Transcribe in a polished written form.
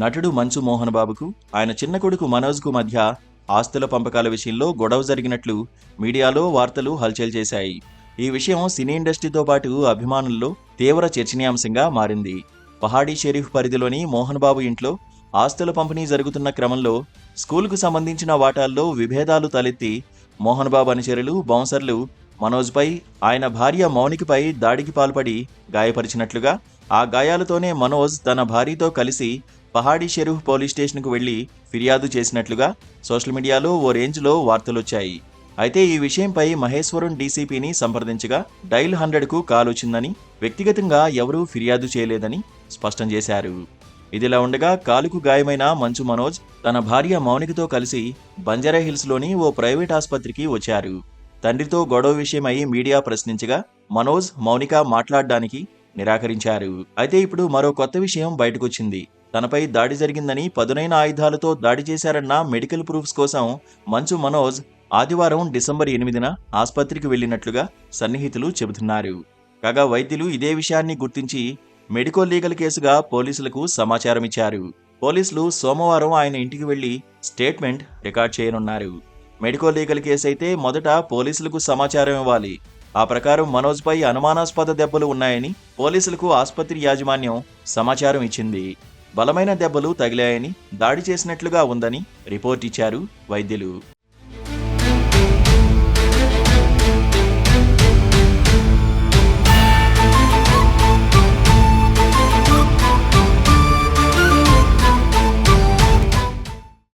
నటుడు మంచు మోహన్ బాబుకు ఆయన చిన్న కొడుకు మనోజ్కు మధ్య ఆస్తుల పంపకాల విషయంలో గొడవ జరిగినట్లు మీడియాలో వార్తలు హల్చల్ చేశాయి. ఈ విషయం సినీ ఇండస్ట్రీతో పాటు అభిమానుల్లో తీవ్ర చర్చనీయాంశంగా మారింది. పహాడీ షరీఫ్ పరిధిలోని మోహన్ బాబు ఇంట్లో ఆస్తుల పంపిణీ జరుగుతున్న క్రమంలో స్కూలుకు సంబంధించిన వాటాల్లో విభేదాలు తలెత్తి మోహన్ బాబు అనుచరులు, బౌన్సర్లు మనోజ్పై, ఆయన భార్య మౌనికపై దాడికి పాల్పడి గాయపరిచినట్లుగా, ఆ గాయాలతోనే మనోజ్ తన భార్యతో కలిసి పహాడీ షరీఫ్ పోలీస్ స్టేషన్కు వెళ్లి ఫిర్యాదు చేసినట్లుగా సోషల్ మీడియాలో ఓ రేంజ్లో వార్తలొచ్చాయి. అయితే ఈ విషయంపై మహేశ్వరం డీసీపీని సంప్రదించగా డైల్ 100కు కాల్ వచ్చిందని, వ్యక్తిగతంగా ఎవరూ ఫిర్యాదు చేయలేదని స్పష్టం చేశారు. ఇదిలా ఉండగా కాలుకు గాయమైన మంచు మనోజ్ తన భార్య మౌనికతో కలిసి బంజారాహిల్స్లోని ఓ ప్రైవేట్ ఆసుపత్రికి వచ్చారు. తండ్రితో గొడవ విషయమై మీడియా ప్రశ్నించగా మనోజ్, మౌనిక మాట్లాడడానికి నిరాకరించారు. అయితే ఇప్పుడు మరో కొత్త విషయం బయటకొచ్చింది. తనపై దాడి జరిగిందని, పదునైన ఆయుధాలతో దాడి చేశారన్న మెడికల్ ప్రూఫ్స్ కోసం మంచు మనోజ్ ఆదివారం డిసెంబర్ 8న ఆసుపత్రికి వెళ్లినట్లుగా సన్నిహితులు చెబుతున్నారు. కాగా వైద్యులు ఇదే విషయాన్ని గుర్తించి మెడికో లీగల్ కేసుగా పోలీసులకు సమాచారమిచ్చారు. పోలీసులు సోమవారం ఆయన ఇంటికి వెళ్లి స్టేట్మెంట్ రికార్డ్ చేయనున్నారు. మెడికో లీగల్ కేసు అయితే మొదట పోలీసులకు సమాచారం ఇవ్వాలి. ఆ ప్రకారం మనోజ్పై అనుమానాస్పద దెబ్బలు ఉన్నాయని పోలీసులకు ఆసుపత్రి యాజమాన్యం సమాచారం ఇచ్చింది. బలమైన దెబ్బలు తగిలాయని, దాడి చేసినట్లుగా ఉందని రిపోర్ట్ ఇచ్చారు వైద్యులు.